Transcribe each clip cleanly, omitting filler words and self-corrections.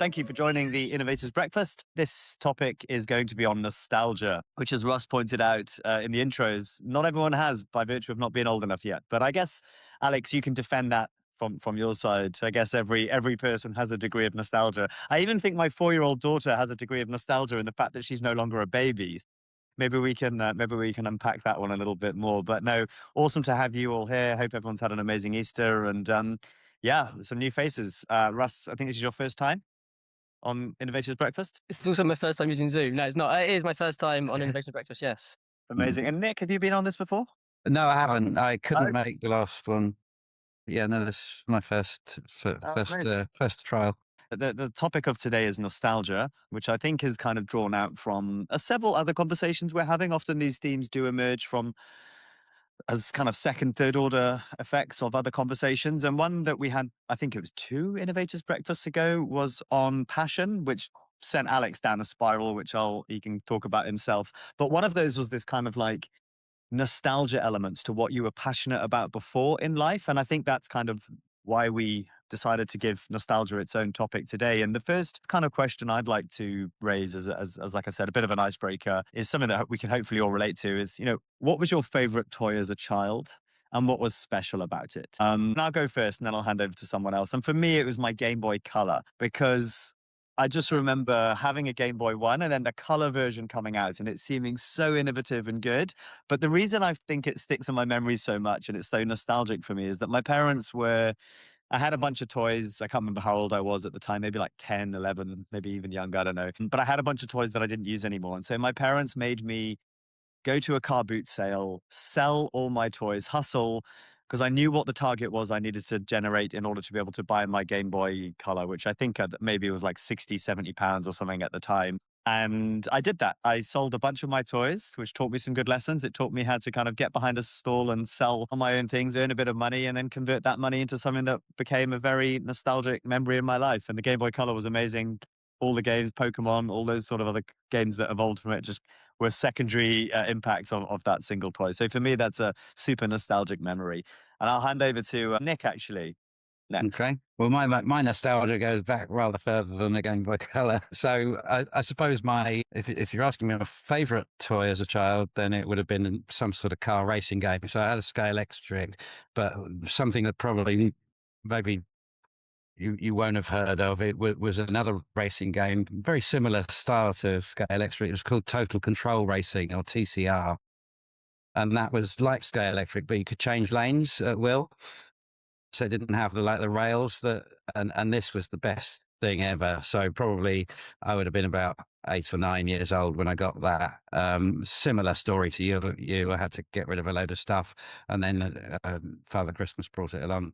Thank you for joining the Innovators Breakfast. This topic is going to be on nostalgia, which, as Russ pointed out in the intros, not everyone has by virtue of not being old enough yet. But I guess, Alex, you can defend that from your side. I guess every person has a degree of nostalgia. I even think my 4-year-old daughter has a degree of nostalgia in the fact that she's no longer a baby. Maybe we can unpack that one a little bit more. But no, awesome to have you all here. Hope everyone's had an amazing Easter and yeah, some new faces. Russ, I think this is your first time on Innovators Breakfast. It's also my first time using Zoom. No, it's not. It is my first time on Innovators Breakfast, yes. Amazing. And Nick, have you been on this before? No, I haven't. I couldn't make the last one. Yeah, no, this is my first trial. The topic of today is nostalgia, which I think is kind of drawn out from several other conversations we're having. Often these themes do emerge from as kind of second, third order effects of other conversations. And one that we had, I think it was 2 Innovators Breakfasts ago, was on passion, which sent Alex down a spiral, which he can talk about himself. But one of those was this kind of like nostalgia elements to what you were passionate about before in life. And I think that's kind of why we decided to give nostalgia its own topic today. And the first kind of question I'd like to raise as like I said, a bit of an icebreaker, is something that we can hopefully all relate to is, what was your favorite toy as a child? And what was special about it? And I'll go first and then I'll hand over to someone else. And for me, it was my Game Boy Color, because I just remember having a Game Boy One and then the color version coming out and it seeming so innovative and good. But the reason I think it sticks in my memory so much and it's so nostalgic for me is that my parents I had a bunch of toys. I can't remember how old I was at the time, maybe like 10, 11, maybe even younger, I don't know. But I had a bunch of toys that I didn't use anymore. And so my parents made me go to a car boot sale, sell all my toys, hustle, because I knew what the target was I needed to generate in order to be able to buy my Game Boy Color, which I think maybe it was like 60, 70 pounds or something at the time. And I did that. I sold a bunch of my toys, which taught me some good lessons. It taught me how to kind of get behind a stall and sell on my own things, earn a bit of money, and then convert that money into something that became a very nostalgic memory in my life. And the Game Boy Color was amazing. All the games, Pokemon, all those sort of other games that evolved from it just were secondary impacts of that single toy. So for me, that's a super nostalgic memory. And I'll hand over to Nick, actually. Next. Okay. Well, my nostalgia goes back rather further than the Game Boy Color. So I suppose if you're asking me my favorite toy as a child, then it would have been some sort of car racing game. So I had a Scalextric, but something that probably maybe you won't have heard of. It was another racing game, very similar style to Scalextric. It was called Total Control Racing, or TCR. And that was like Scalextric, but you could change lanes at will. So it didn't have the rails and this was the best thing ever. So probably I would have been about 8 or 9 years old when I got that. Similar story to you. I had to get rid of a load of stuff, and then Father Christmas brought it along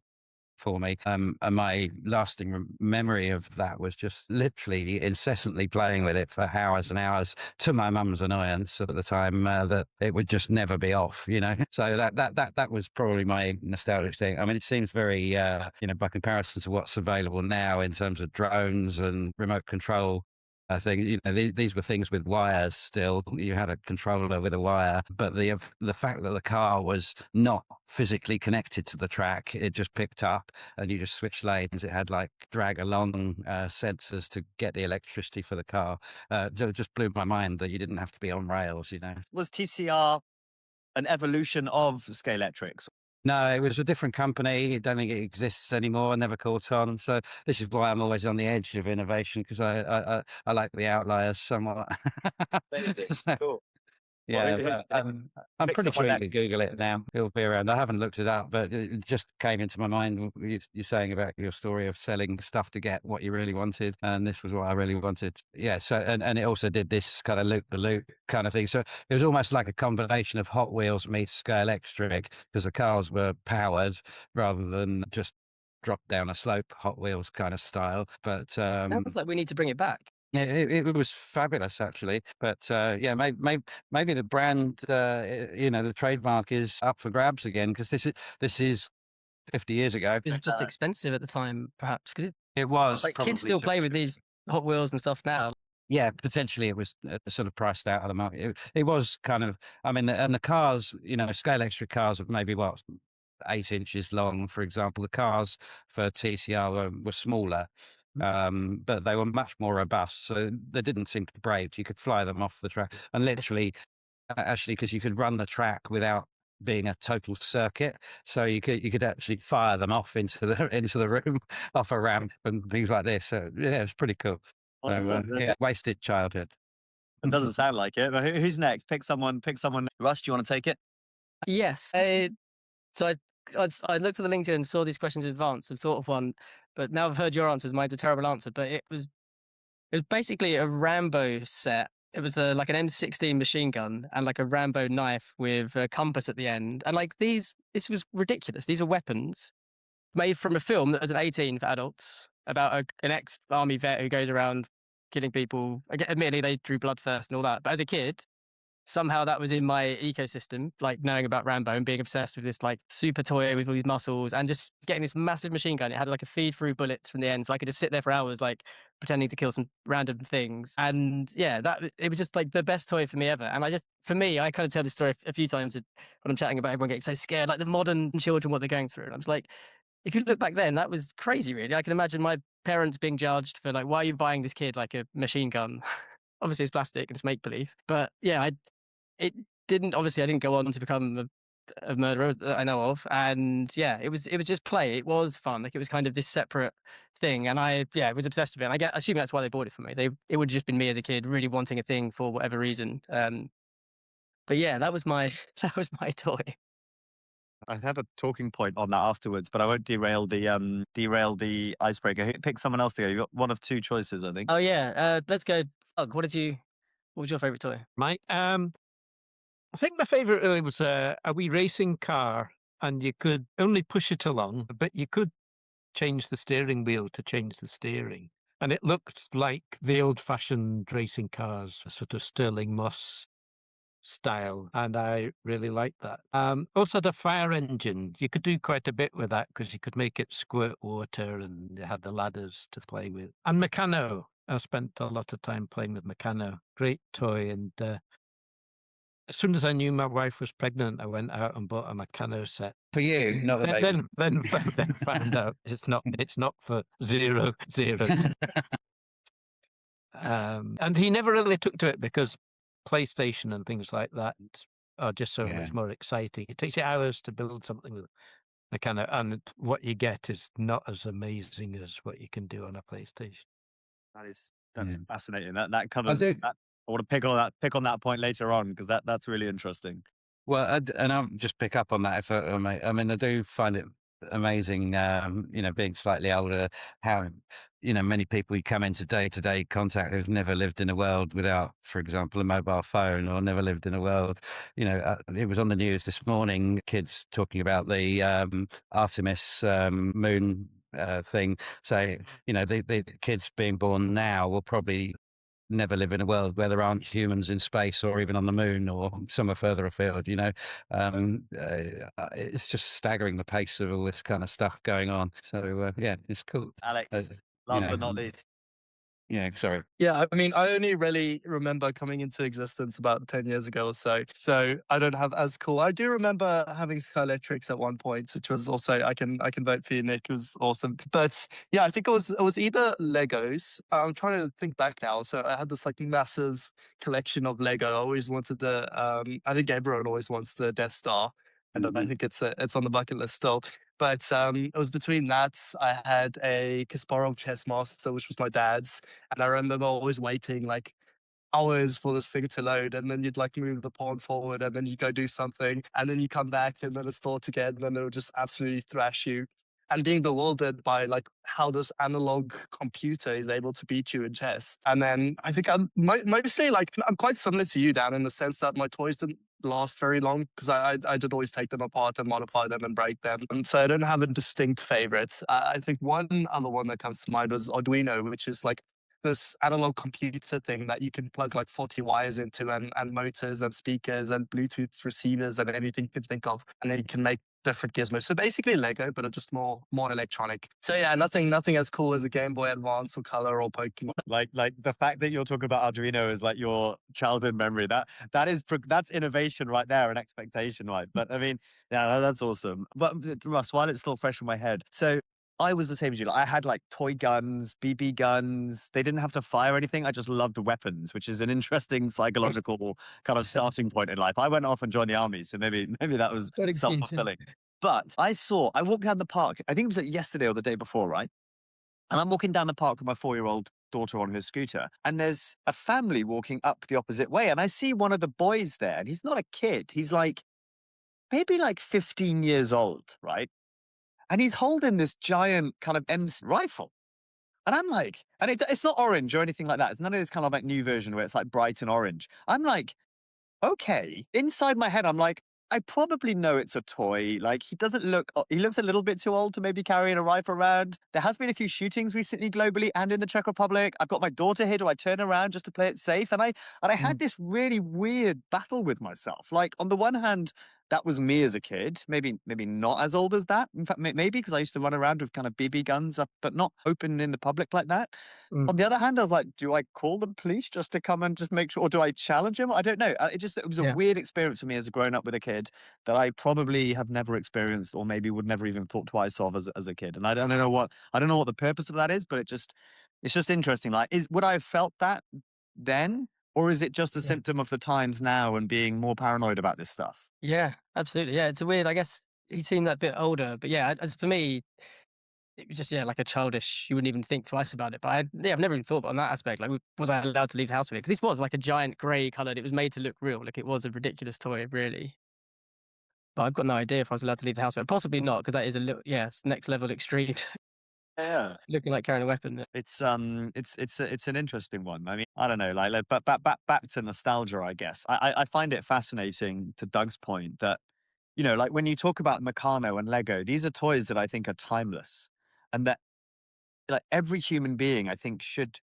for me. And my lasting memory of that was just literally incessantly playing with it for hours and hours, to my mum's annoyance at the time, that it would just never be off, So that was probably my nostalgic thing. I mean, it seems very, by comparison to what's available now in terms of drones and remote control. I think, these were things with wires still. You had a controller with a wire, but the fact that the car was not physically connected to the track, it just picked up and you just switched lanes. It had like drag along sensors to get the electricity for the car. It just blew my mind that you didn't have to be on rails, Was TCR an evolution of Scalextric? No, it was a different company. I don't think it exists anymore. I never caught on. So this is why I'm always on the edge of innovation, because I like the outliers somewhat. Amazing. So, Cool. yeah, Well, I'm pretty sure you can Google it now. It'll be around. I haven't looked it up, but it just came into my mind. You're saying about your story of selling stuff to get what you really wanted, and this was what I really wanted. Yeah. So and it also did this kind of loop the loop kind of thing. So it was almost like a combination of Hot Wheels meets Scalextric, because the cars were powered rather than just drop down a slope Hot Wheels kind of style. But Sounds like we need to bring it back. yeah, it was fabulous, actually. But yeah, maybe the brand, the trademark is up for grabs again, because this is 50 years ago. It was just expensive at the time, perhaps, because It was. like kids still play with these Hot Wheels and stuff now. Yeah, potentially it was sort of priced out of the market. It was kind of, I mean, and the cars, Scalextric cars of maybe 8 inches long, for example. The cars for TCR were smaller. but they were much more robust. So they didn't seem to break. You could fly them off the track, and literally, actually, because you could run the track without being a total circuit, so you could actually fire them off into the into the room off a ramp and things like this. So yeah, it was pretty cool. So Awesome. yeah, wasted childhood. It doesn't sound like it. But who's next? Pick someone. Pick someone. Russ, do you want to take it? Yes. So I looked at the LinkedIn and saw these questions in advance and thought of one, but now I've heard your answers. Mine's a terrible answer, but it was basically a Rambo set. It was like an M16 machine gun and like a Rambo knife with a compass at the end. And like this was ridiculous. These are weapons made from a film that was an 18 for adults about an ex-army vet who goes around killing people. Admittedly, they drew blood first and all that. But as a kid, somehow that was in my ecosystem, like knowing about Rambo and being obsessed with this like super toy with all these muscles and just getting this massive machine gun. It had like a feed through bullets from the end. So I could just sit there for hours, like pretending to kill some random things. And yeah, it was just like the best toy for me ever. And for me, I kind of tell this story a few times when I'm chatting about everyone getting so scared, like the modern children, what they're going through. And I was like, if you look back then, that was crazy, really. I can imagine my parents being judged for like, why are you buying this kid like a machine gun? Obviously, it's plastic and it's make believe. But yeah, it didn't, obviously, I didn't go on to become a murderer that I know of. And yeah, it was just play. It was fun. Like it was kind of this separate thing. And I was obsessed with it. And I assume that's why they bought it for me. It would have just been me as a kid really wanting a thing for whatever reason. But yeah, that was my that was my toy. I have a talking point on that afterwards, but I won't derail the icebreaker. Pick someone else to go. You got one of two choices, I think. Oh yeah, let's go. Doug, what was your favorite toy? I think my favourite really was a wee racing car, and you could only push it along, but you could change the steering wheel to change the steering. And it looked like the old-fashioned racing cars, a sort of Stirling Moss style, and I really liked that. Also had a fire engine. You could do quite a bit with that because you could make it squirt water, and you had the ladders to play with. And Meccano. I spent a lot of time playing with Meccano. Great toy, and as soon as I knew my wife was pregnant, I went out and bought a Meccano set. For you, not the baby. Then found out it's not for zero. And he never really took to it because PlayStation and things like that are just so much more exciting. It takes you hours to build something with Meccano, and what you get is not as amazing as what you can do on a PlayStation. That's fascinating. That covers. I want to pick on that point later on because that's really interesting. Well, and I'll just pick up on that if I may. I mean, I do find it amazing, being slightly older, how, many people you come into day-to-day contact who've never lived in a world without, for example, a mobile phone, or never lived in a world, it was on the news this morning, kids talking about the Artemis moon thing. So, the kids being born now will probably never live in a world where there aren't humans in space or even on the moon or somewhere further afield. It's just staggering the pace of all this kind of stuff going on. So yeah, it's cool. Alex, last but not least. Yeah, sorry. Yeah, I mean, I only really remember coming into existence about 10 years ago or so. So I don't have as cool. I do remember having Skylectrics at one point, which was also I can vote for you, Nick. It was awesome. But yeah, I think it was either Legos. I'm trying to think back now. So I had this like massive collection of Lego. I always wanted I think everyone always wants the Death Star. And I think it's on the bucket list still. But it was between that. I had a Kasparov chess master, which was my dad's. And I remember always waiting like hours for this thing to load. And then you'd like move the pawn forward and then you go do something. And then you come back and then it's thought again. And then they would just absolutely thrash you. And being bewildered by like how this analog computer is able to beat you in chess. And then I think I'm mostly like, I'm quite similar to you, Dan, in the sense that my toys didn't last very long because I did always take them apart and modify them and break them. And so I don't have a distinct favorite. I think one other one that comes to mind was Arduino, which is like this analog computer thing that you can plug like 40 wires into and motors and speakers and Bluetooth receivers and anything you can think of. And then you can make different gizmos. So basically Lego, but just more electronic. So yeah, nothing as cool as a Game Boy Advance or Color or Pokemon. Like the fact that you're talking about Arduino is like your childhood memory. That's innovation right there and expectation, right? But I mean, yeah, that's awesome. But Russ, while it's still fresh in my head, so I was the same as you. Like, I had like toy guns, BB guns. They didn't have to fire anything. I just loved weapons, which is an interesting psychological kind of starting point in life. I went off and joined the army, so maybe that was Good excuse, yeah. self-fulfilling. But I walked down the park. I think it was like yesterday or the day before, right? And I'm walking down the park with my 4-year-old daughter on her scooter, and there's a family walking up the opposite way, and I see one of the boys there, and he's not a kid. He's like maybe like 15 years old, right? And he's holding this giant kind of MC rifle. And I'm like, and it's not orange or anything like that. It's none of this kind of like new version where it's like bright and orange. I'm like, okay. Inside my head, I'm like, I probably know it's a toy. Like, he looks a little bit too old to maybe carrying a rifle around. There has been a few shootings recently globally and in the Czech Republic. I've got my daughter here. Do I turn around just to play it safe? And I had this really weird battle with myself. Like, on the one hand, that was me as a kid, maybe not as old as that. In fact, maybe because I used to run around with kind of BB guns, but not open in the public like that. On the other hand, I was like, do I call the police just to come and just make sure, or do I challenge him? I don't know. It was a Yeah. weird experience for me as a grown up with a kid that I probably have never experienced, or maybe would never even thought twice of as a kid. And I don't know what the purpose of that is, but it's just interesting. Like, would I have felt that then, or is it just a Yeah. symptom of the times now and being more paranoid about this stuff? Yeah, absolutely. Yeah, it's a weird. I guess he seemed that bit older, but yeah, as for me, it was just like a childish. You wouldn't even think twice about it. But I've never even thought about on that aspect. Like, was I allowed to leave the house with it? Because this was like a giant grey coloured. It was made to look real. Like, it was a ridiculous toy, really. But I've got no idea if I was allowed to leave the house with it. Possibly not, because that is a little, it's next level extreme. Yeah. Looking like carrying a weapon. It's an interesting one. I mean, I don't know, but back to nostalgia, I guess. I find it fascinating, to Doug's point, that like when you talk about Meccano and Lego, these are toys that I think are timeless, and that like every human being, I think, should,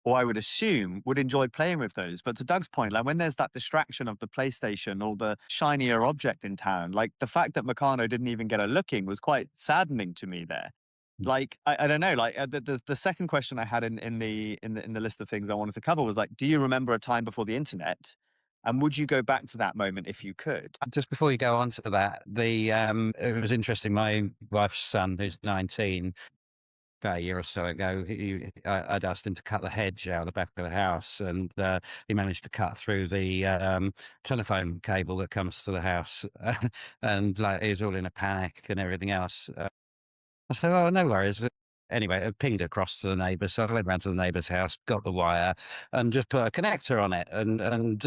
or I would assume, would enjoy playing with those. But to Doug's point, like when there's that distraction of the PlayStation or the shinier object in town, like the fact that Meccano didn't even get a looking was quite saddening to me there. Like, I don't know, like the second question I had in the list of things I wanted to cover was like, do you remember a time before the internet? And would you go back to that moment if you could? Just before you go on to that, it was interesting. My wife's son, who's 19, about a year or so ago, I'd asked him to cut the hedge out the back of the house, and he managed to cut through the telephone cable that comes to the house, and like he was all in a panic and everything else. I said, "Oh, no worries." Anyway, it pinged across to the neighbour, so I went round to the neighbour's house, got the wire, and just put a connector on it, and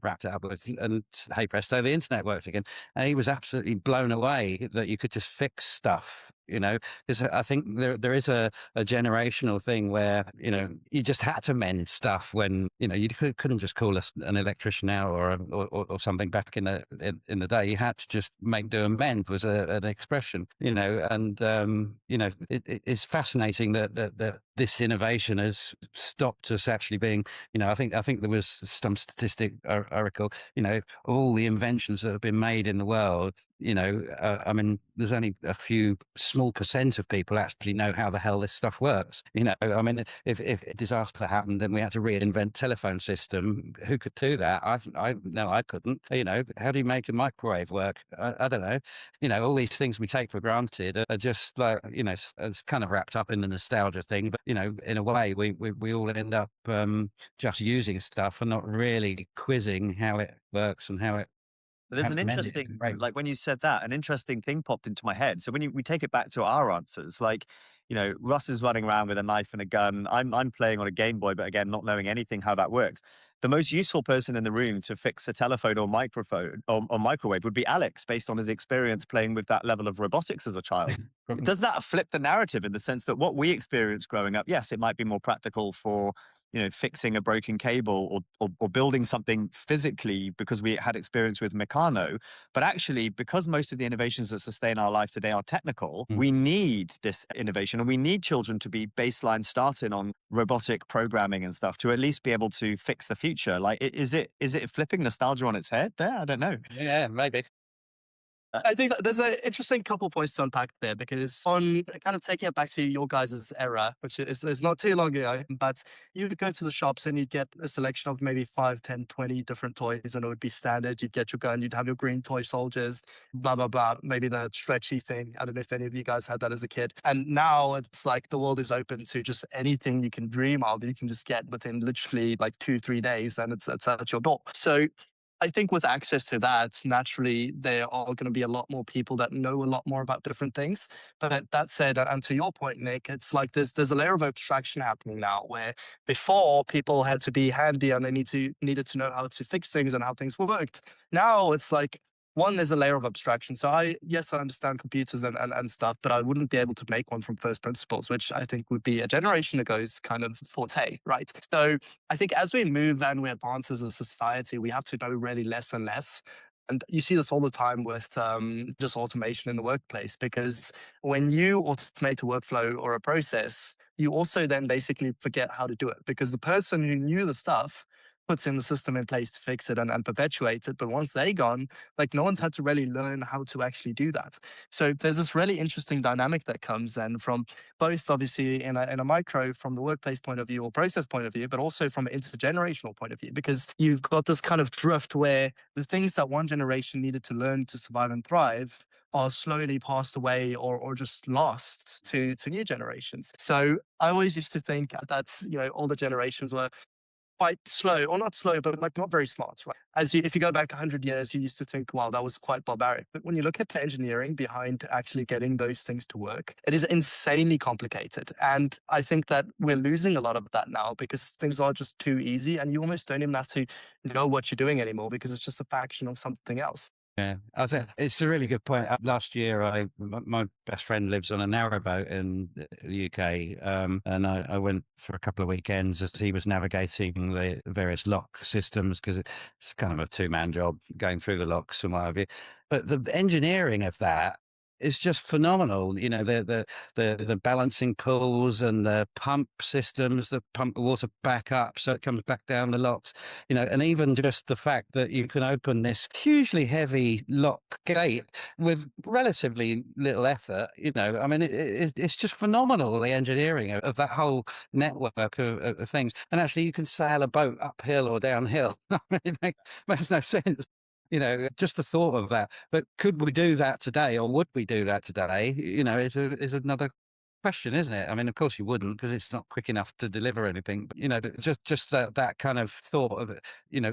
wrapped it up with, and hey presto, the internet worked again. And he was absolutely blown away that you could just fix stuff. Because I think there is a generational thing where you just had to mend stuff when you couldn't just call an electrician out or something back in the day. You had to just make do and mend was an expression. And it's fascinating that this innovation has stopped us actually being. I think there was some statistic I recall. All the inventions that have been made in the world. I mean, there's only a few small percent of people actually know how the hell this stuff works. I mean, if a disaster happened and we had to reinvent telephone system, who could do that? I couldn't. How do you make a microwave work? I don't know. All these things we take for granted are just like, it's kind of wrapped up in the nostalgia thing. But, in a way, we all end up just using stuff and not really quizzing how it works and how it. But there's an interesting, like when you said that, an interesting thing popped into my head. So when we take it back to our answers, like, Russ is running around with a knife and a gun. I'm playing on a Game Boy, but again, not knowing anything how that works. The most useful person in the room to fix a telephone or microphone or microwave would be Alex, based on his experience playing with that level of robotics as a child. Does that flip the narrative in the sense that what we experienced growing up, yes, it might be more practical for fixing a broken cable or building something physically because we had experience with Meccano. But actually, because most of the innovations that sustain our life today are technical, we need this innovation, and we need children to be baseline starting on robotic programming and stuff to at least be able to fix the future. Like, is it flipping nostalgia on its head there? I don't know. Yeah, maybe. I think that there's an interesting couple points to unpack there, because on kind of taking it back to your guys' era, which is not too long ago, but you would go to the shops and you'd get a selection of maybe 5, 10, 20 different toys, and it would be standard. You'd get your gun, you'd have your green toy soldiers, blah, blah, blah. Maybe the stretchy thing. I don't know if any of you guys had that as a kid. And now it's like the world is open to just anything you can dream of, you can just get within literally like 2-3 days, and it's at your door. So I think with access to that, naturally, there are going to be a lot more people that know a lot more about different things. But that said, and to your point, Nick, it's like there's a layer of abstraction happening now, where before people had to be handy and they needed to know how to fix things and how things worked. Now it's like, one, there's a layer of abstraction. So I understand computers and stuff, but I wouldn't be able to make one from first principles, which I think would be a generation ago's kind of forte, right? So I think as we move and we advance as a society, we have to know really less and less. And you see this all the time with just automation in the workplace, because when you automate a workflow or a process, you also then basically forget how to do it, because the person who knew the stuff puts in the system in place to fix it and perpetuate it. But once they're gone, like no one's had to really learn how to actually do that. So there's this really interesting dynamic that comes in from both obviously in a micro from the workplace point of view or process point of view, but also from an intergenerational point of view, because you've got this kind of drift where the things that one generation needed to learn to survive and thrive are slowly passed away or just lost to new generations. So I always used to think that, older generations were quite slow, or not slow, but like not very smart, right? If you go back 100 years, you used to think, wow, that was quite barbaric. But when you look at the engineering behind actually getting those things to work, it is insanely complicated. And I think that we're losing a lot of that now, because things are just too easy and you almost don't even have to know what you're doing anymore, because it's just a faction of something else. Yeah, it's a really good point. Last year, my best friend lives on a narrowboat in the UK, and I went for a couple of weekends as he was navigating the various lock systems, because it's kind of a two-man job going through the locks and what have you. But the engineering of that is just phenomenal. You know, the balancing pulls and the pump systems that pump the water back up so it comes back down the locks. You know, and even just the fact that you can open this hugely heavy lock gate with relatively little effort. You know, I mean, it's just phenomenal, the engineering of that whole network of things. And actually, you can sail a boat uphill or downhill. I mean, it makes no sense. You know, just the thought of that. But could we do that today, or would we do that today? You know, is another question, isn't it? I mean, of course you wouldn't, because it's not quick enough to deliver anything. But, you know, just that kind of thought of it. You know,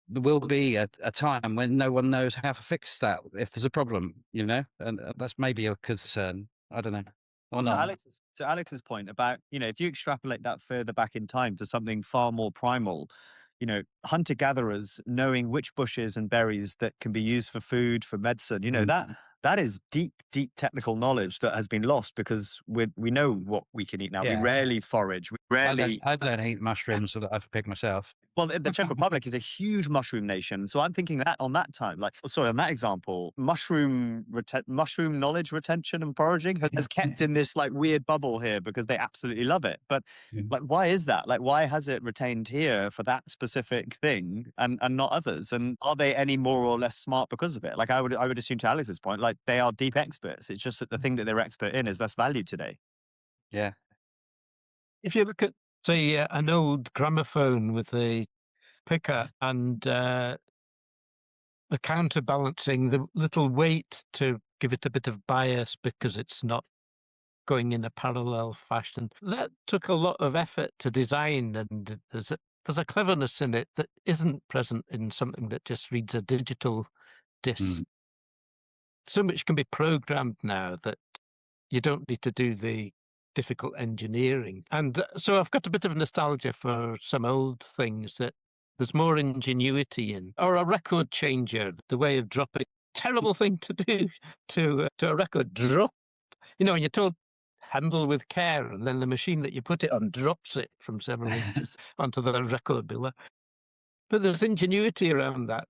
there will be a time when no one knows how to fix that if there's a problem. You know, and that's maybe a concern. I don't know. Or To not. Alex's point about, if you extrapolate that further back in time to something far more primal, hunter-gatherers knowing which bushes and berries that can be used for food, for medicine, that is deep, deep technical knowledge that has been lost, because we know what we can eat now. We Yeah. rarely forage. We rarely. I don't eat mushrooms so that I've picked myself. Well, the Czech Republic is a huge mushroom nation. So I'm thinking that on that time, on that example, mushroom knowledge retention and foraging has kept in this like weird bubble here because they absolutely love it. But like, why is that? Like, why has it retained here for that specific thing and not others? And are they any more or less smart because of it? Like, I would assume, to Alex's point, like they are deep experts. It's just that the thing that they're expert in is less valued today. Yeah. If you look at, say, an old gramophone with a picker and the counterbalancing, the little weight to give it a bit of bias because it's not going in a parallel fashion, that took a lot of effort to design, and there's a cleverness in it that isn't present in something that just reads a digital disc. So much can be programmed now that you don't need to do the difficult engineering. And so I've got a bit of nostalgia for some old things that there's more ingenuity in. Or a record changer, the way of dropping. Terrible thing to do to a record. Drop. You know, and you're told handle with care, and then the machine that you put it on drops it from several inches onto the record below. But there's ingenuity around that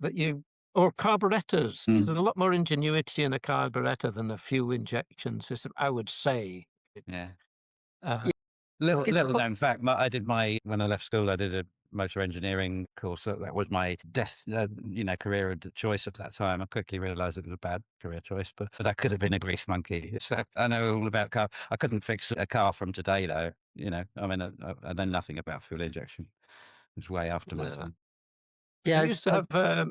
or carburetors. There's a lot more ingenuity in a carburetor than a fuel injection system, I would say. Yeah. Little known fact, when I left school, I did motor engineering course. That was my career of choice at that time. I quickly realised it was a bad career choice, but I could have been a grease monkey. So I know all about car. I couldn't fix a car from today, though. I mean, I know nothing about fuel injection. It was way after my time. Yeah, I used to have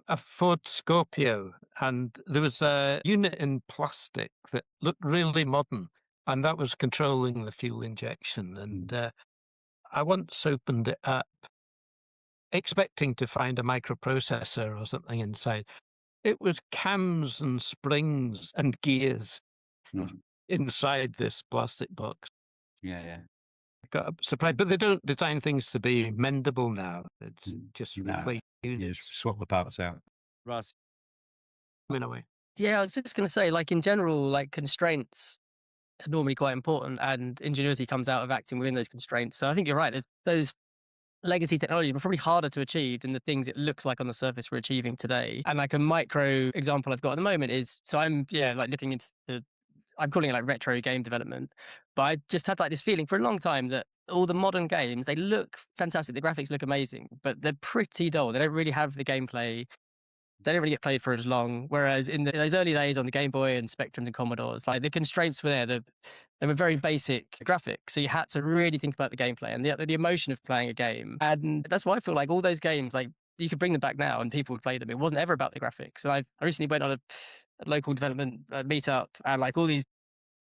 a Ford Scorpio, and there was a unit in plastic that looked really modern, and that was controlling the fuel injection. And I once opened it up, expecting to find a microprocessor or something inside. It was cams and springs and gears inside this plastic box. Yeah. Got surprised, but they don't design things to be mendable now. It's just No. replace You units. just swap the parts out. Russ. In a way. Yeah, I was just going to say, like in general, like constraints are normally quite important, and ingenuity comes out of acting within those constraints. So I think you're right. Those legacy technologies were probably harder to achieve than the things it looks like on the surface we're achieving today. And like a micro example I've got at the moment is, so I'm like looking into I'm calling it like retro game development, but I just had like this feeling for a long time that all the modern games, they look fantastic. The graphics look amazing, but they're pretty dull. They don't really have the gameplay. They don't really get played for as long. Whereas in those early days on the Game Boy and Spectrums and Commodores, like the constraints were there. They were very basic graphics, so you had to really think about the gameplay and the emotion of playing a game. And that's why I feel like all those games, like you could bring them back now and people would play them. It wasn't ever about the graphics. And I recently went on a local development meetup, and like all these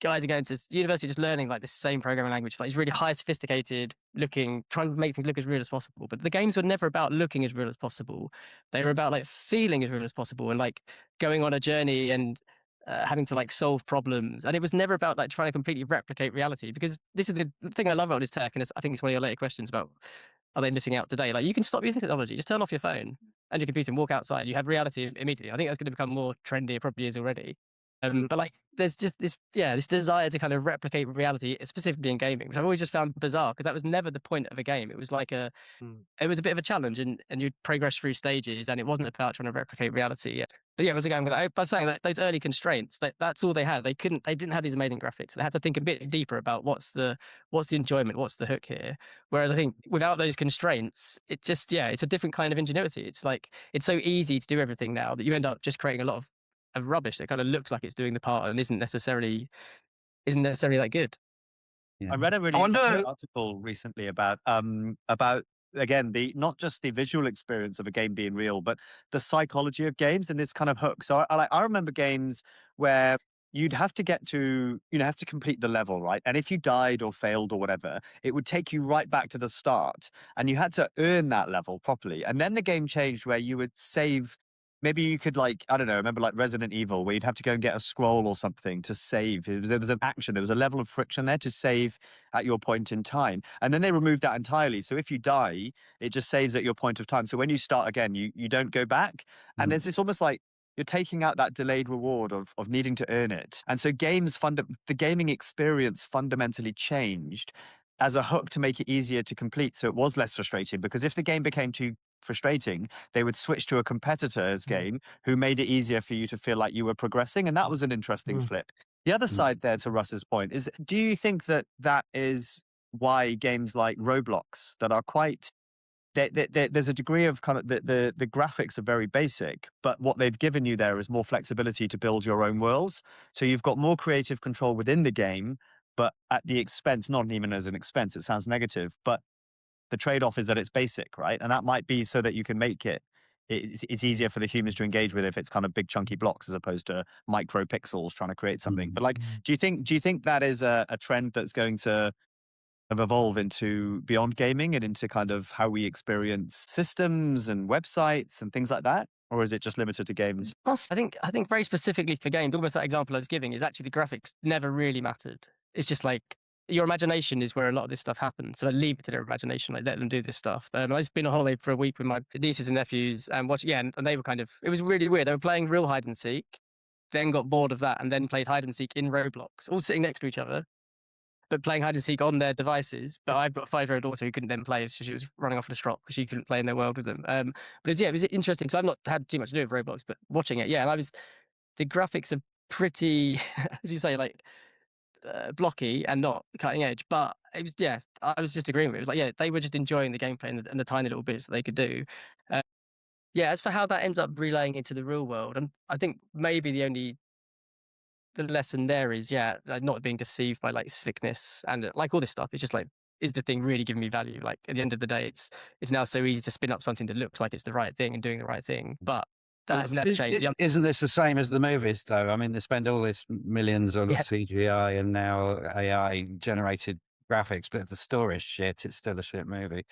guys are going to university just learning like the same programming language, like it's really high sophisticated looking, trying to make things look as real as possible. But the games were never about looking as real as possible. They were about like feeling as real as possible and like going on a journey and having to like solve problems. And it was never about like trying to completely replicate reality, because this is the thing I love about this tech. And I think it's one of your later questions about, are they missing out today? Like you can stop using technology, just turn off your phone and your computer and walk outside. You have reality immediately. I think that's going to become more trendy. It probably is already. But like, there's just this desire to kind of replicate reality, specifically in gaming, which I've always just found bizarre, because that was never the point of a game. It was like it was a bit of a challenge, and you'd progress through stages, and it wasn't about trying to replicate reality. But yeah, it was a game. I was saying that those early constraints, that's all they had. They didn't have these amazing graphics. They had to think a bit deeper about what's the enjoyment, what's the hook here. Whereas I think without those constraints, it just it's a different kind of ingenuity. It's like it's so easy to do everything now that you end up just creating a lot of rubbish that kind of looks like it's doing the part and isn't necessarily that good. Yeah. I read a really interesting article recently about again not just the visual experience of a game being real, but the psychology of games and this kind of hook. So I remember games where you'd have to get to have to complete the level, right? And if you died or failed or whatever, it would take you right back to the start, and you had to earn that level properly. And then the game changed where you would save. Maybe you could, like, I don't know, remember like Resident Evil, where you'd have to go and get a scroll or something to save. There was an action, there was a level of friction there to save at your point in time. And then they removed that entirely. So if you die, it just saves at your point of time. So when you start again, you don't go back. And there's this almost like you're taking out that delayed reward of needing to earn it. And so the gaming experience fundamentally changed as a hook to make it easier to complete. So it was less frustrating, because if the game became too frustrating, they would switch to a competitor's game who made it easier for you to feel like you were progressing. And that was an interesting flip. The other side there, to Russ's point, is, do you think that is why games like Roblox, that are quite, there's a degree of kind of the graphics are very basic, but what they've given you there is more flexibility to build your own worlds. So you've got more creative control within the game, but at the expense, not even as an expense, it sounds negative, but the trade-off is that it's basic, right? And that might be so that you can make it's easier for the humans to engage with if it's kind of big chunky blocks as opposed to micro pixels trying to create something. But like, do you think that is a trend that's going to evolve into beyond gaming and into kind of how we experience systems and websites and things like that? Or is it just limited to games? I think very specifically for games, almost that example I was giving is actually the graphics never really mattered. It's just like your imagination is where a lot of this stuff happens. So leave it to their imagination, like let them do this stuff. I've just been on holiday for a week with my nieces and nephews and and they were it was really weird. They were playing real hide and seek, then got bored of that and then played hide and seek in Roblox, all sitting next to each other, but playing hide and seek on their devices. But I've got a 5-year-old daughter who couldn't then play, so she was running off the strop because she couldn't play in their world with them. But it was interesting. So I've not had too much to do with Roblox, but watching it, and the graphics are pretty, as you say, like blocky and not cutting edge. But it was, yeah, I was just agreeing with it. It was like, yeah, they were just enjoying the gameplay and the tiny little bits that they could do. Yeah, as for how that ends up relaying into the real world, and I think maybe the lesson there is, yeah, like not being deceived by like slickness and like all this stuff. It's just like, is the thing really giving me value? Like at the end of the day, it's now so easy to spin up something that looks like it's the right thing and doing the right thing, but that has never changed. Isn't this the same as the movies, though? I mean, they spend all this millions on Yeah. CGI and now AI generated graphics, but if the story's shit, it's still a shit movie.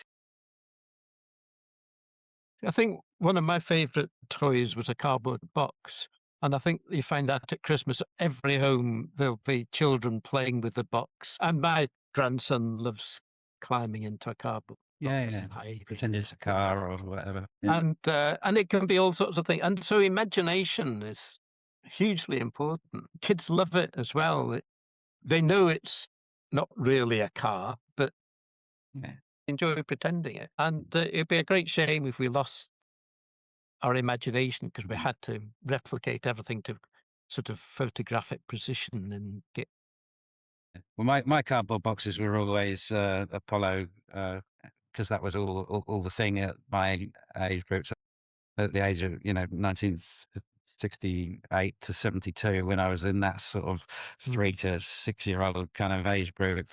I think one of my favourite toys was a cardboard box. And I think you find that at Christmas, every home, there'll be children playing with the box. And my grandson loves climbing into a cardboard box and hiding. Pretend it's a car or whatever. And it can be all sorts of things. And so imagination is hugely important. Kids love it as well. They know it's not really a car, but enjoy pretending it. And it'd be a great shame if we lost our imagination because we had to replicate everything to sort of photographic precision and get. Well, my cardboard boxes were always Apollo because that was all the thing at my age group. So at the age of 1968 to 72, when I was in that sort of 3 to 6 year old kind of age group,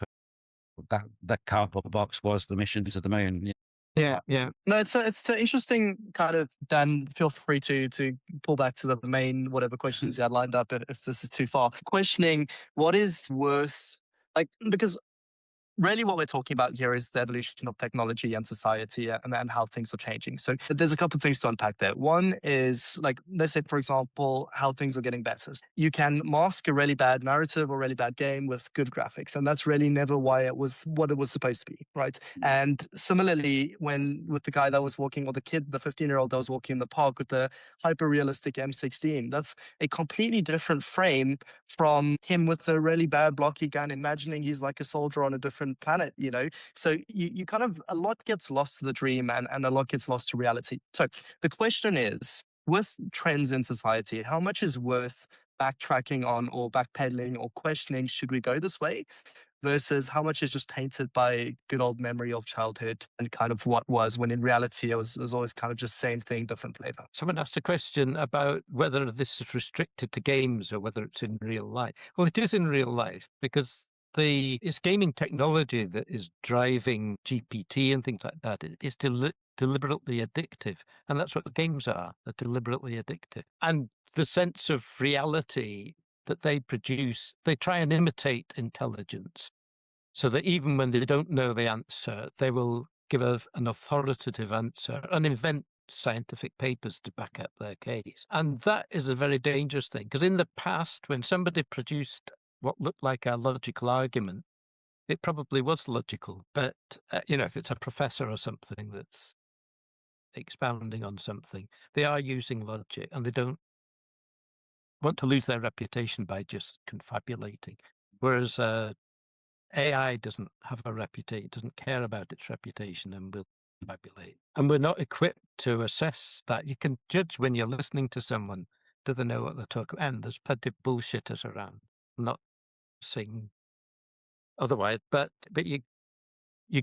that cardboard box was the mission to the moon. Yeah. No, it's an interesting kind of, Dan, feel free to pull back to the main, whatever questions you had lined up if this is too far. Questioning what is worth, like, because really what we're talking about here is the evolution of technology and society and how things are changing. So there's a couple of things to unpack there. One is, like, let's say, for example, how things are getting better. You can mask a really bad narrative or really bad game with good graphics. And that's really never why it was what it was supposed to be, right? And similarly, with the guy that was walking, or the kid, the 15-year-old that was walking in the park with the hyper-realistic M16, that's a completely different frame from him with a really bad blocky gun, imagining he's like a soldier on a different planet, So you kind of, a lot gets lost to the dream and a lot gets lost to reality. So the question is, with trends in society, how much is worth backtracking on or backpedaling or questioning, should we go this way? Versus how much is just tainted by good old memory of childhood and kind of what was, when in reality it was always kind of just same thing, different flavor. Someone asked a question about whether this is restricted to games or whether it's in real life. Well, it is in real life because it's gaming technology that is driving GPT and things like that. It's deliberately addictive. And that's what games are. They're deliberately addictive. And the sense of reality that they produce, they try and imitate intelligence so that even when they don't know the answer, they will give an authoritative answer and invent scientific papers to back up their case. And that is a very dangerous thing, because in the past, when somebody produced what looked like a logical argument, it probably was logical. But, if it's a professor or something that's expounding on something, they are using logic and they don't want to lose their reputation by just confabulating. Whereas AI doesn't have a reputation, doesn't care about its reputation and will confabulate. And we're not equipped to assess that. You can judge when you're listening to someone, do they know what they're talking about? And there's plenty of bullshitters around. I'm not saying otherwise, but you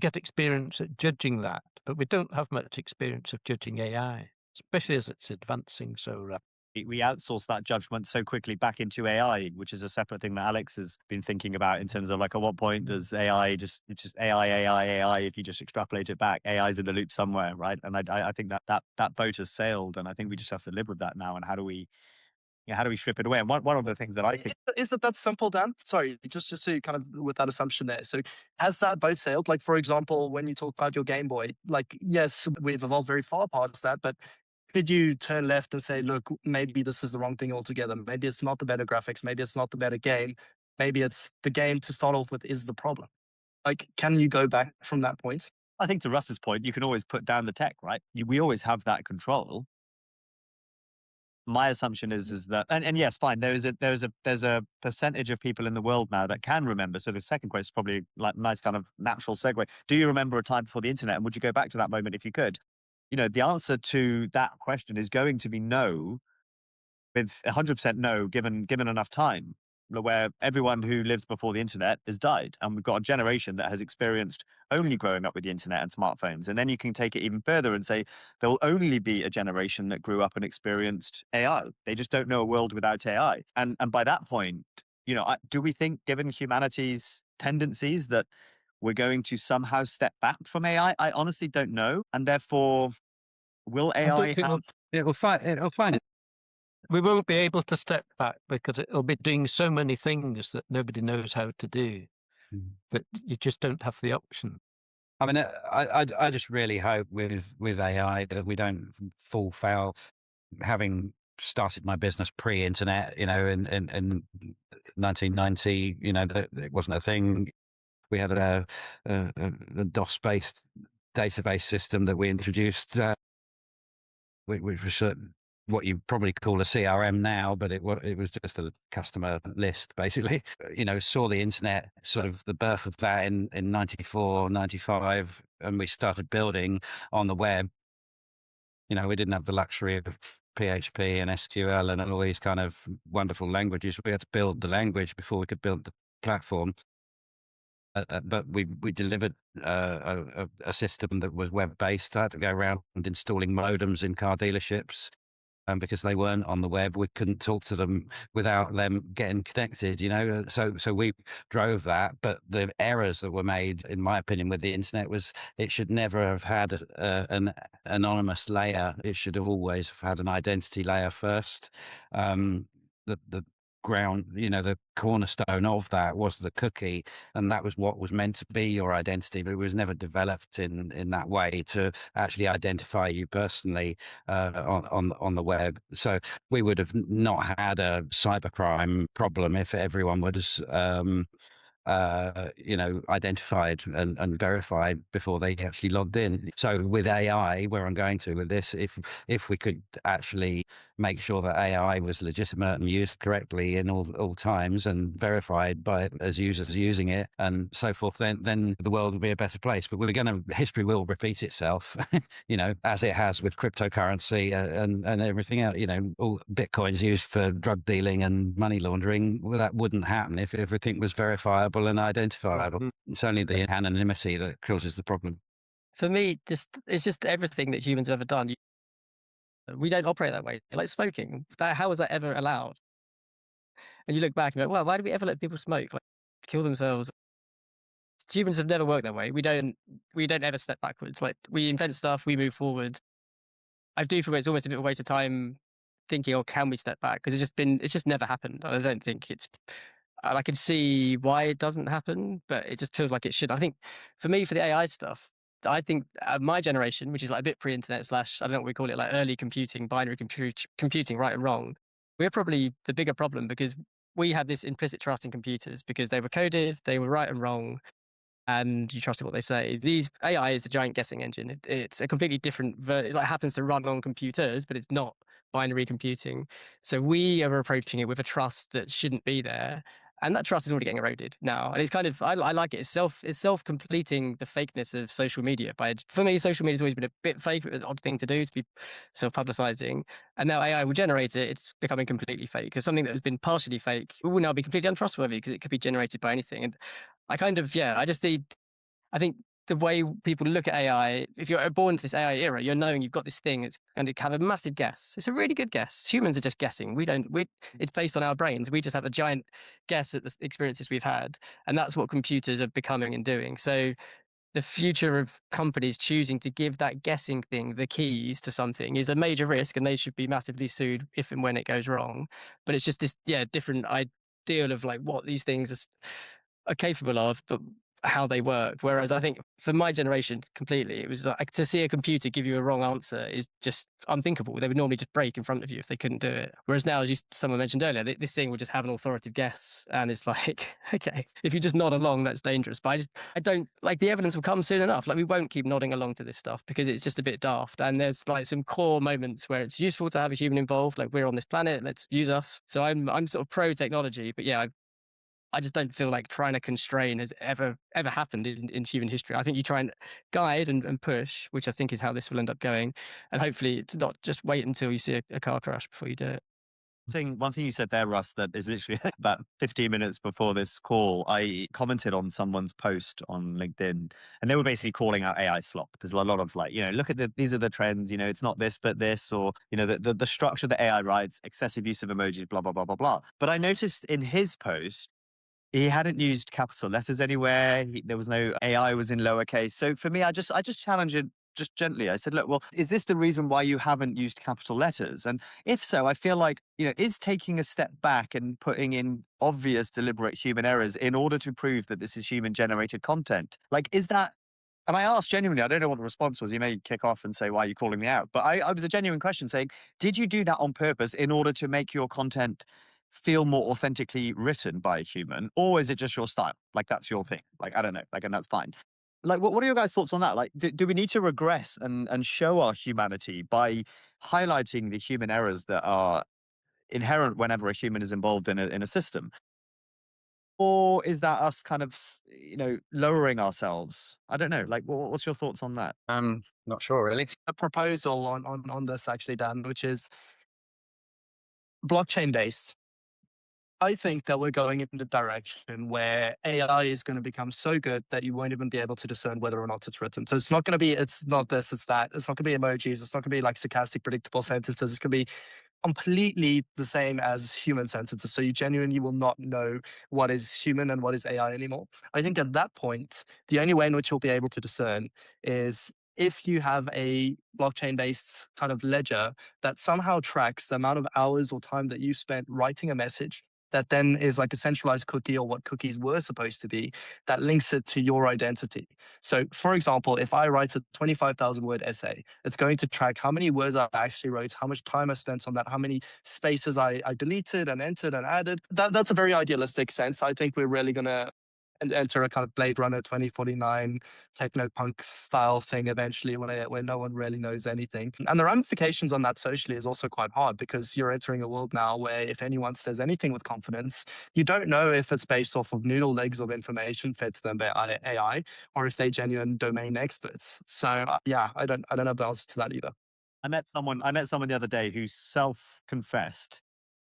get experience at judging that. But we don't have much experience of judging AI, especially as it's advancing so rapidly. We outsource that judgment so quickly back into AI, which is a separate thing that Alex has been thinking about in terms of, like, at what point does AI it's just AI, if you just extrapolate it back, AI is in the loop somewhere, right? And I think that boat has sailed, and I think we just have to live with that now. And how do we strip it away? And one of the things that I think is that simple, Dan? Sorry, just to kind of, with that assumption there. So has that boat sailed? Like, for example, when you talk about your Game Boy, like, yes, we've evolved very far past that, but could you turn left and say, look, maybe this is the wrong thing altogether? Maybe it's not the better graphics. Maybe it's not the better game. Maybe it's the game to start off with is the problem. Like, can you go back from that point? I think, to Russ's point, you can always put down the tech, right? We always have that control. My assumption is that, and yes, fine. There's a percentage of people in the world now that can remember. So the second question is probably like nice kind of natural segue. Do you remember a time before the internet, and would you go back to that moment if you could? The answer to that question is going to be no, with 100% no, given enough time. where everyone who lived before the internet has died. And we've got a generation that has experienced only growing up with the internet and smartphones. And then you can take it even further and say there will only be a generation that grew up and experienced AI. They just don't know a world without AI. And by that point, do we think, given humanity's tendencies, that we're going to somehow step back from AI? I honestly don't know. And therefore, will I don't AI think have... It'll find it. we won't be able to step back because it'll be doing so many things that nobody knows how to do that you just don't have the option. I mean, I just really hope with AI that we don't fall foul. Having started my business pre-internet, in 1990, that it wasn't a thing. We had a DOS-based database system that we introduced, which was what you probably call a CRM now, but it was just a customer list, basically. Saw the internet, sort of the birth of that in 94, 95, and we started building on the web. We didn't have the luxury of PHP and SQL and all these kind of wonderful languages. We had to build the language before we could build the platform. But we delivered a system that was web-based. I had to go around installing modems in car dealerships. Because they weren't on the web, we couldn't talk to them without them getting connected, So we drove that, but the errors that were made, in my opinion, with the internet was it should never have had an anonymous layer. It should have always had an identity layer first. The ground, the cornerstone of that was the cookie, and that was what was meant to be your identity, but it was never developed in that way to actually identify you personally on the web. So we would have not had a cybercrime problem if everyone was identified and verified before they actually logged in. So with AI, where I'm going to with this, if we could actually make sure that AI was legitimate and used correctly in all times and verified by as users using it and so forth, then the world would be a better place. But history will repeat itself, as it has with cryptocurrency and everything else. All Bitcoin's used for drug dealing and money laundering. Well, that wouldn't happen if everything was verifiable and identifiable. It's only the anonymity that causes the problem. For me, it's just everything that humans have ever done. We don't operate that way. Like smoking, how was that ever allowed? And you look back and you're like, well, why did we ever let people smoke? Like, kill themselves? Humans have never worked that way. We don't ever step backwards. Like, we invent stuff, we move forward. I do feel it's almost a bit of a waste of time thinking, oh, can we step back? Because it's just never happened. I don't think I can see why it doesn't happen, but it just feels like it should. I think for me, for the AI stuff, I think my generation, which is like a bit pre-internet / I don't know what we call it, like early computing, binary computing, right and wrong, we're probably the bigger problem because we had this implicit trust in computers because they were coded, they were right and wrong, and you trusted what they say. These AI is a giant guessing engine. It's a completely different. It like happens to run on computers, but it's not binary computing. So we are approaching it with a trust that shouldn't be there, and that trust is already getting eroded now. And it's kind of I like it. It's self completing the fakeness of social media. For me, social media has always been a bit fake, an odd thing to do to be self publicizing. And now AI will generate it. It's becoming completely fake because something that has been partially fake will now be completely untrustworthy because it could be generated by anything. And I think the way people look at AI, if you're born into this AI era, you're knowing you've got this thing, it's going to have a massive guess. It's a really good guess. Humans are just guessing. It's based on our brains. We just have a giant guess at the experiences we've had. And that's what computers are becoming and doing. So the future of companies choosing to give that guessing thing the keys to something is a major risk, and they should be massively sued if and when it goes wrong. But it's just this, different ideal of like what these things are capable of, but how they work. Whereas I think for my generation completely, it was like to see a computer give you a wrong answer is just unthinkable. They would normally just break in front of you if they couldn't do it. Whereas now, as someone mentioned earlier, this thing will just have an authoritative guess, and it's like, okay, if you just nod along, that's dangerous. But I don't like the evidence will come soon enough. Like we won't keep nodding along to this stuff because it's just a bit daft. And there's like some core moments where it's useful to have a human involved. Like we're on this planet, let's use us. So I'm sort of pro technology, but yeah, I just don't feel like trying to constrain has ever happened in human history. I think you try and guide and push, which I think is how this will end up going. And hopefully it's not just wait until you see a car crash before you do it. One thing you said there, Russ, that is literally about 15 minutes before this call, I commented on someone's post on LinkedIn, and they were basically calling out AI slop. There's a lot of like, look at these are the trends, it's not this, but this, or, the structure that AI writes, excessive use of emojis, blah, blah, blah, blah, blah. But I noticed in his post, he hadn't used capital letters anywhere. There was no AI was in lowercase. So for me, I just challenged it just gently. I said, look, well, is this the reason why you haven't used capital letters? And if so, I feel like, is taking a step back and putting in obvious deliberate human errors in order to prove that this is human generated content? Like, is that, and I asked genuinely, I don't know what the response was. You may kick off and say, why are you calling me out? But I was a genuine question saying, did you do that on purpose in order to make your content feel more authentically written by a human? Or is it just your style? Like, that's your thing. Like, I don't know. Like, and that's fine. Like, what are your guys' thoughts on that? Like, do we need to regress and show our humanity by highlighting the human errors that are inherent whenever a human is involved in a system? Or is that us kind of, lowering ourselves? I don't know. Like, what's your thoughts on that? Not sure really. A proposal on this actually, Dan, which is blockchain based. I think that we're going in the direction where AI is going to become so good that you won't even be able to discern whether or not it's written. So it's not going to be, it's not this, it's that. It's not going to be emojis. It's not going to be like sarcastic, predictable sentences. It's going to be completely the same as human sentences. So you genuinely will not know what is human and what is AI anymore. I think at that point, the only way in which you'll be able to discern is if you have a blockchain based kind of ledger that somehow tracks the amount of hours or time that you spent writing a message that then is like a centralized cookie or what cookies were supposed to be that links it to your identity. So for example, if I write a 25,000 word essay, it's going to track how many words I actually wrote, how much time I spent on that, how many spaces I deleted and entered and added. That's a very idealistic sense. I think we're really going to enter a kind of Blade Runner 2049 techno punk style thing eventually where no one really knows anything. And the ramifications on that socially is also quite hard because you're entering a world now where if anyone says anything with confidence, you don't know if it's based off of noodle legs of information fed to them by AI or if they're genuine domain experts. So yeah, I don't have the answer to that either. I met someone the other day who self-confessed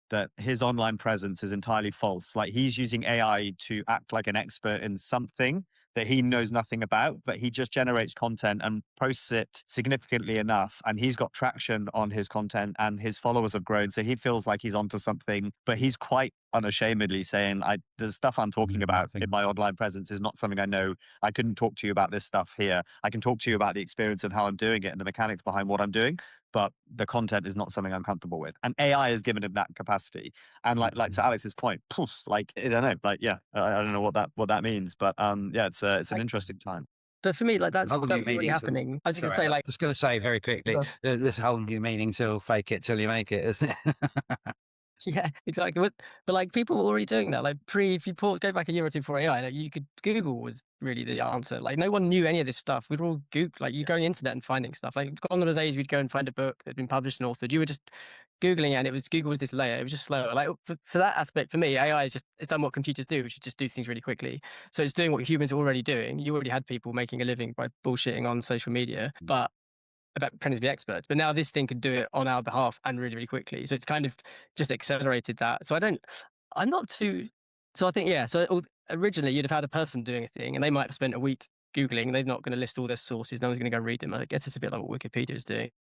that his online presence is entirely false. Like, he's using AI to act like an expert in something that he knows nothing about, but he just generates content and posts it significantly enough. And he's got traction on his content and his followers have grown. So he feels like he's onto something, but he's quite unashamedly saying, the stuff I'm talking about in my online presence is not something I know. I couldn't talk to you about this stuff here. I can talk to you about the experience and how I'm doing it and the mechanics behind what I'm doing, but the content is not something I'm comfortable with. And AI has given him that capacity. And like to Alex's point, poof, like, I don't know, like, yeah, I don't know what that means, but yeah, it's an interesting time. But for me, like that's Whole new already meanings. happening. I was just gonna Sorry, say, like, just going to say very quickly, Go. this whole new meaning till fake it till you make it, isn't it? yeah, exactly. But like people were already doing that. Like if you go back a year or two before AI, like you could Google was really the answer. Like no one knew any of this stuff. We'd all Google, like you go on the internet and finding stuff. Like gone are the days we'd go and find a book that had been published and authored. You were just Googling it and it was Google was this layer. It was just slower. Like for that aspect, for me, AI is just it's done what computers do, which is just do things really quickly. So it's doing what humans are already doing. You already had people making a living by bullshitting on social media, but about pretending to be experts, but now this thing can do it on our behalf and really, really quickly. So it's kind of just accelerated that. So I'm not too, so I think, yeah. So originally you'd have had a person doing a thing and they might have spent a week Googling. They're not going to list all their sources. No one's going to go read them. I guess it's a bit like what Wikipedia is doing.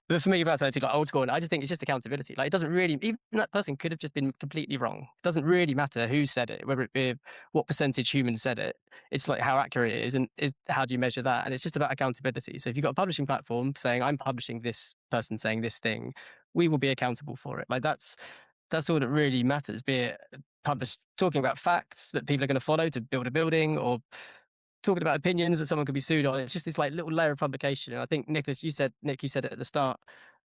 But for me, that's actually like old school. And I just think it's just accountability. Like it doesn't really, even that person could have just been completely wrong. It doesn't really matter who said it, whether it be what percentage humans said it. It's like how accurate it is and how do you measure that? And it's just about accountability. So if you've got a publishing platform saying, I'm publishing this person saying this thing, we will be accountable for it. Like that's all that really matters, be it published talking about facts that people are going to follow to build a building or talking about opinions that someone could be sued on. It's just this like little layer of publication. And I think Nick, you said it at the start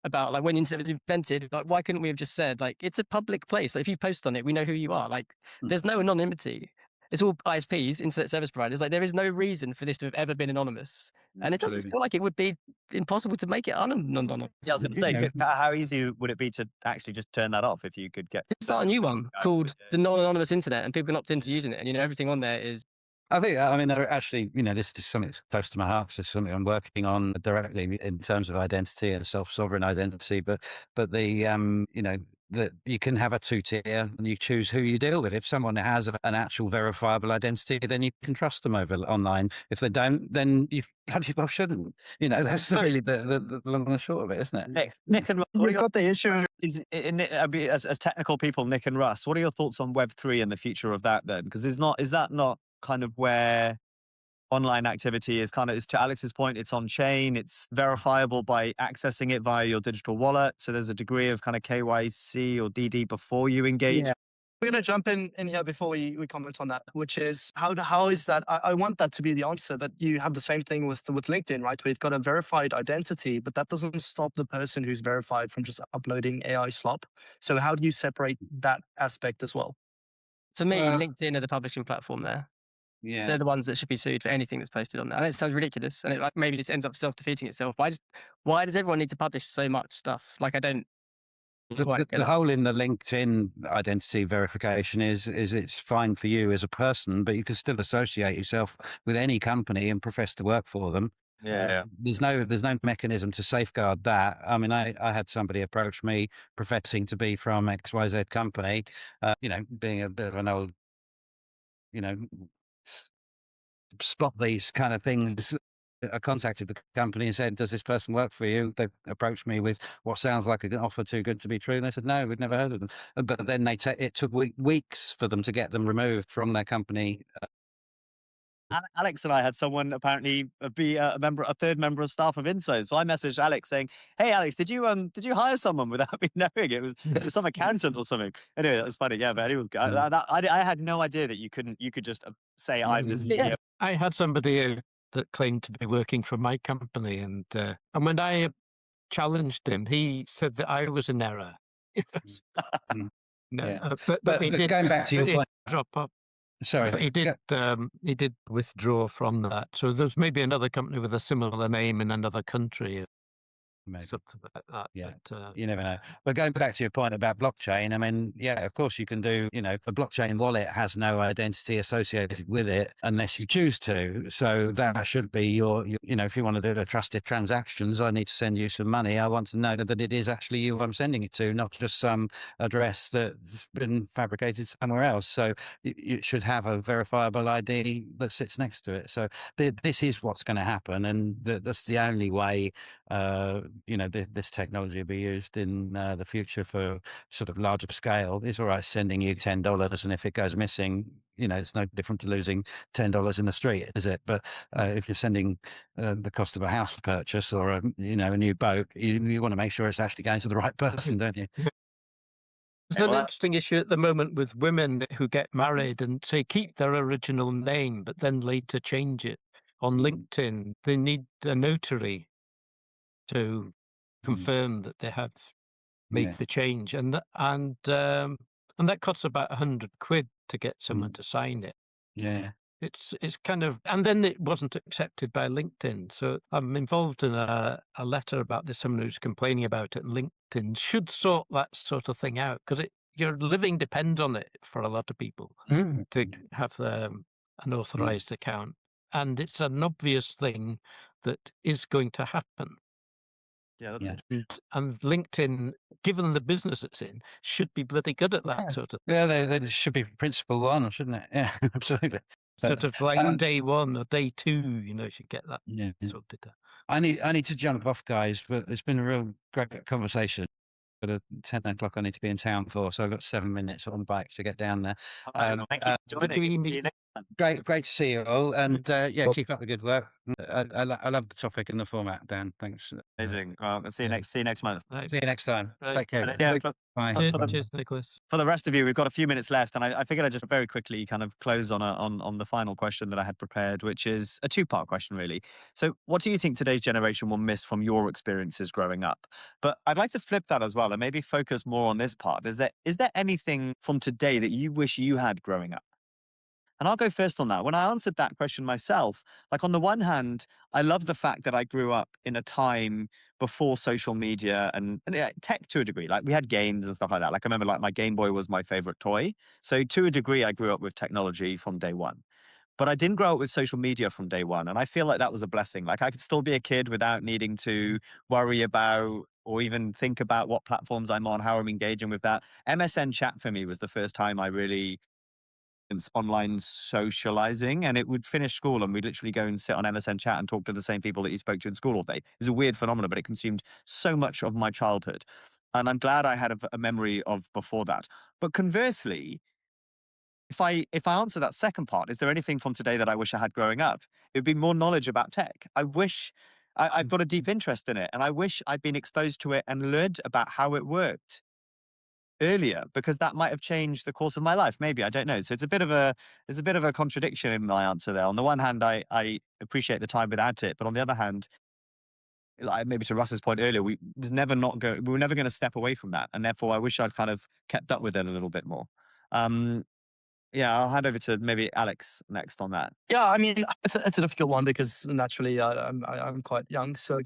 about like when internet was invented, like why couldn't we have just said like it's a public place? Like if you post on it, we know who you are. Like there's no anonymity. It's all ISPs, internet service providers. Like there is no reason for this to have ever been anonymous, and it doesn't feel like it would be impossible to make it anonymous. Yeah, I was going to say, how easy would it be to actually just turn that off if you could get? Start a new one called the non-anonymous internet, and people can opt into using it, and everything on there is. I think, I mean, actually, this is something that's close to my heart because it's something I'm working on directly in terms of identity and self-sovereign identity. But the, that you can have a two-tier and you choose who you deal with. If someone has an actual verifiable identity, then you can trust them over online. If they don't, then you bloody well shouldn't. That's really the long and the short of it, isn't it? Nick and Russ, what are You've your got the issue. as technical people, Nick and Russ, what are your thoughts on Web3 and the future of that then? Because is that not kind of where online activity is kind of, is to Alex's point, it's on chain, it's verifiable by accessing it via your digital wallet. So there's a degree of kind of KYC or DD before you engage. Yeah. We're going to jump in here before we comment on that, which is how is that? I want that to be the answer, that you have the same thing with LinkedIn, right? We've got a verified identity, but that doesn't stop the person who's verified from just uploading AI slop. So how do you separate that aspect as well? For me, LinkedIn are the publishing platform there. Yeah. They're the ones that should be sued for anything that's posted on there. And it sounds ridiculous, and it maybe just ends up self-defeating itself. But why does everyone need to publish so much stuff? Like, I don't quite get The it. whole in the LinkedIn identity verification is it's fine for you as a person, but you can still associate yourself with any company and profess to work for them. Yeah. There's no mechanism to safeguard that. I mean, I had somebody approach me professing to be from XYZ company, being a bit of an old, spot these kind of things. I contacted the company and said, "Does this person work for you?" They approached me with what sounds like an offer too good to be true. And they said, "No, we'd never heard of them." But then it took weeks for them to get them removed from their company. Alex and I had someone apparently be a third member of staff of INSO. So I messaged Alex saying, "Hey, Alex, did you hire someone without me knowing? It was some accountant or something." Anyway, that was funny. Yeah, but anyway, I had no idea that you could just say I'm the CEO. I had somebody that claimed to be working for my company, and when I challenged him, he said that I was in error. No, Yeah. but he did. Going back to your point, drop up. sorry, But he did withdraw from that. So there's maybe another company with a similar name in another country, maybe. something like that. Yeah. But, You never know. But going back to your point about blockchain, I mean, yeah, of course you can do, a blockchain wallet has no identity associated with it unless you choose to. So that should be your if you want to do the trusted transactions, I need to send you some money. I want to know that it is actually you I'm sending it to, not just some address that's been fabricated somewhere else. So you should have a verifiable ID that sits next to it. So this is what's going to happen. And that's the only way, this technology will be used in the future for sort of larger scale. It's all right sending you $10, and if it goes missing, it's no different to losing $10 in the street, is it? But if you're sending the cost of a house purchase or a new boat, you want to make sure it's actually going to the right person, don't you? There's an interesting issue at the moment with women who get married and say keep their original name, but then later change it. On LinkedIn, they need a notary to confirm that they have made the change, and that costs about £100 to get someone to sign it. Yeah. It's kind of, and then it wasn't accepted by LinkedIn. So I'm involved in a letter about this. Someone who's complaining about it. LinkedIn should sort that sort of thing out, because your living depends on it for a lot of people to have an authorized account, and it's an obvious thing that is going to happen. Yeah, that's and LinkedIn, given the business it's in, should be bloody good at that sort of. Yeah, they should be principle one, shouldn't it? Yeah, absolutely. Sort of like day one or day two, should get that sorted out. I need to jump off, guys, but it's been a real great conversation. But at 10 o'clock, I need to be in town for, so I've got 7 minutes on the bike to get down there. Thank you for joining. See you next time. Great to see you all, and keep up the good work. I love the topic and the format, Dan. Thanks. Amazing. Well, see you next month. Right. See you next time. Right. Take care. Yeah, Bye. Cheers, Nicholas. for the rest of you, we've got a few minutes left, and I figured I'd just very quickly kind of close on the final question that I had prepared, which is a two-part question, really. So, what do you think today's generation will miss from your experiences growing up? But I'd like to flip that as well, and maybe focus more on this part. Is there anything from today that you wish you had growing up? And I'll go first on that. When I answered that question myself, like on the one hand, I love the fact that I grew up in a time before social media and tech to a degree. Like we had games and stuff like that. Like I remember like my Game Boy was my favorite toy. So to a degree, I grew up with technology from day one. But I didn't grow up with social media from day one. And I feel like that was a blessing. Like I could still be a kid without needing to worry about or even think about what platforms I'm on, how I'm engaging with that. MSN chat for me was the first time I really online socializing, and it would finish school and we'd literally go and sit on MSN chat and talk to the same people that you spoke to in school all day. It was a weird phenomenon, but it consumed so much of my childhood. And I'm glad I had a memory of before that. But conversely, if I answer that second part, is there anything from today that I wish I had growing up? It would be more knowledge about tech. I wish I've got a deep interest in it, and I wish I'd been exposed to it and learned about how it worked earlier, because that might have changed the course of my life. Maybe, I don't know. So there's a bit of a contradiction in my answer there. On the one hand, I appreciate the time without it, but on the other hand, like maybe to Russ's point earlier, we were never going to step away from that, and therefore I wish I'd kind of kept up with it a little bit more. Um, yeah, I'll hand over to maybe Alex next on that. Yeah, I mean, it's a difficult one because naturally I'm quite young, so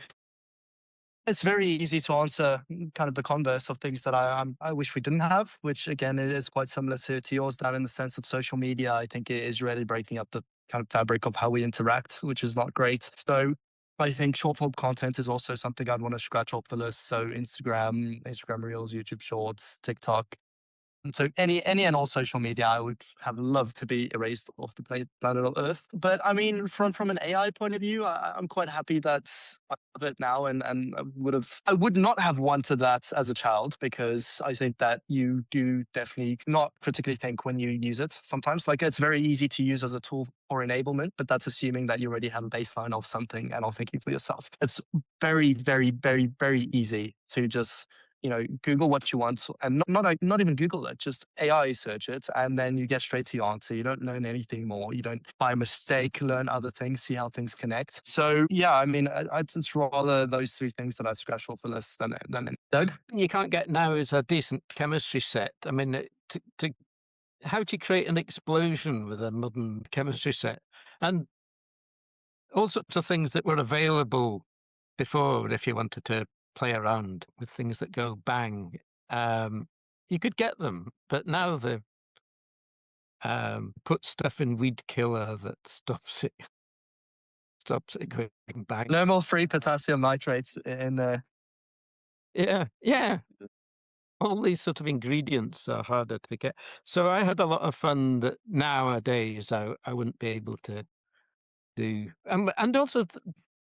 it's very easy to answer kind of the converse of things that I wish we didn't have, which again is quite similar to yours, Dan, in the sense of social media. I think it is really breaking up the kind of fabric of how we interact, which is not great. So I think short form content is also something I'd want to scratch off the list. So Instagram Reels, YouTube Shorts, TikTok. And so any and all social media, I would have loved to be erased off the planet of Earth. But I mean, from an AI point of view, I'm quite happy that I have it now, and I would not have wanted that as a child, because I think that you do definitely not critically think when you use it. Sometimes, like, it's very easy to use as a tool for enablement, but that's assuming that you already have a baseline of something and are thinking for yourself. It's very, very, very, very easy to just Google what you want, and not even Google it, just AI search it, and then you get straight to your answer. You don't learn anything more. You don't, by mistake, learn other things, see how things connect. So yeah, I mean, it's rather those three things that I scratch off the list than Doug. You can't get now is a decent chemistry set. I mean, how do you create an explosion with a modern chemistry set? And all sorts of things that were available before, if you wanted to play around with things that go bang, you could get them, but now they've put stuff in weed killer that stops it going bang. No more free potassium nitrates in there. Yeah. All these sort of ingredients are harder to get. So I had a lot of fun that nowadays I wouldn't be able to do. And also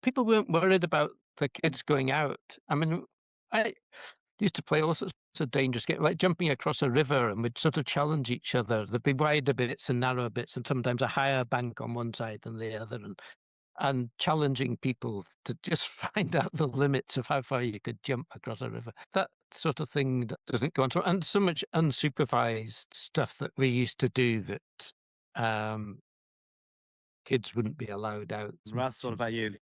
people weren't worried about the kids going out. I mean, I used to play all sorts of dangerous games, like jumping across a river, and we'd sort of challenge each other. There'd be wider bits and narrower bits, and sometimes a higher bank on one side than the other, and challenging people to just find out the limits of how far you could jump across a river. That sort of thing doesn't go on. And so much unsupervised stuff that we used to do that kids wouldn't be allowed out. Russ, what about you?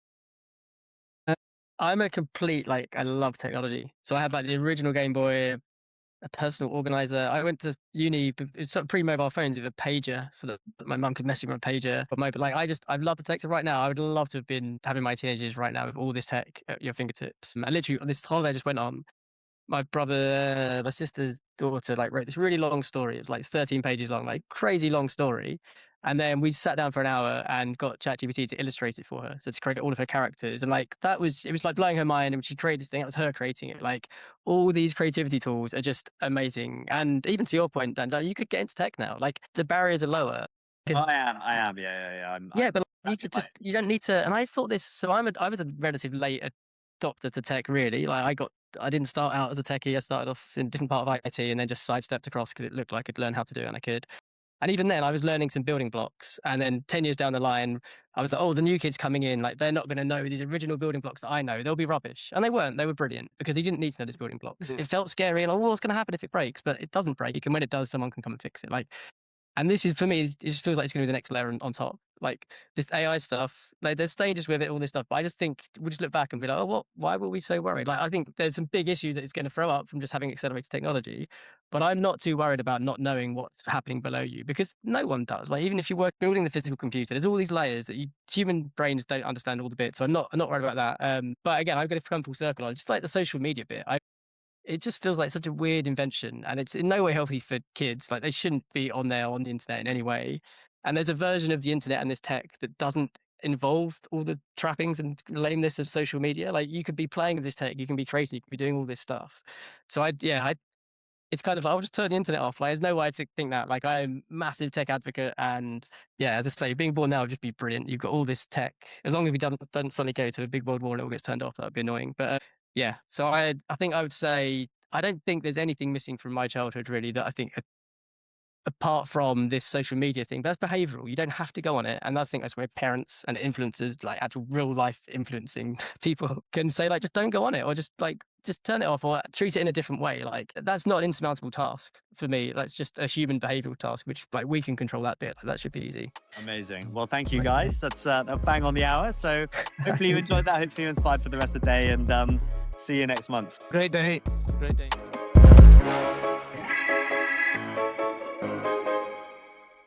I'm a complete, I love technology. So I had the original Game Boy, a personal organizer. I went to uni, it's pre-mobile phones with a pager, so that my mum could message me on a pager. But I love the tech. So right now, I would love to have been having my teenagers right now with all this tech at your fingertips. And literally, this holiday just went on. My sister's daughter, wrote this really long story. It was 13 pages long, crazy long story. And then we sat down for an hour and got ChatGPT to illustrate it for her. So to create all of her characters. And it was blowing her mind. And she created this thing, it was her creating it. All these creativity tools are just amazing. And even to your point, Dan, you could get into tech now. The barriers are lower. I am. Yeah. But you don't need to. And I thought this, so I was a relatively late adopter to tech, really. I didn't start out as a techie. I started off in a different part of IT and then just sidestepped across because it looked like I could learn how to do it, and I could. And even then, I was learning some building blocks. And then 10 years down the line, I was like, oh, the new kids coming in, they're not going to know these original building blocks that I know. They'll be rubbish. And they weren't. They were brilliant because you didn't need to know these building blocks. It felt scary and, what's going to happen if it breaks? But it doesn't break. And when it does, someone can come and fix it. And this is, for me, it just feels like it's going to be the next layer on top. This AI stuff, there's stages with it, all this stuff. But I just think we'll just look back and be like, oh, why were we so worried? I think there's some big issues that it's going to throw up from just having accelerated technology. But I'm not too worried about not knowing what's happening below you, because no one does. Even if you work building the physical computer, there's all these layers that human brains don't understand all the bits. So I'm not worried about that. But again, I'm going to come full circle on just the social media bit. It just feels like such a weird invention, and it's in no way healthy for kids. They shouldn't be on the internet in any way. And there's a version of the internet and this tech that doesn't involved all the trappings and lameness of social media. Like you could be playing with this tech, you can be creating, you can be doing all this stuff. So it's kind of like, I'll just turn the internet off. Like, there's no way to think that. Like, I'm a massive tech advocate, and yeah, as I say, being born now would just be brilliant. You've got all this tech. As long as we don't suddenly go to a big world war and it all gets turned off, that would be annoying. But yeah, so I think I would say I don't think there's anything missing from my childhood really that I think apart from this social media thing. But that's behavioral. You don't have to go on it, and I think that's where parents and influencers, like actual real life influencing people, can say like, just don't go on it, or just turn it off, or treat it in a different way. Like that's not an insurmountable task for me. That's just a human behavioral task, which like we can control that bit. Like, that should be easy. Amazing. Well, thank you guys. That's a bang on the hour. So hopefully you enjoyed that. Hopefully you're inspired for the rest of the day, and see you next month. Great day. Great day.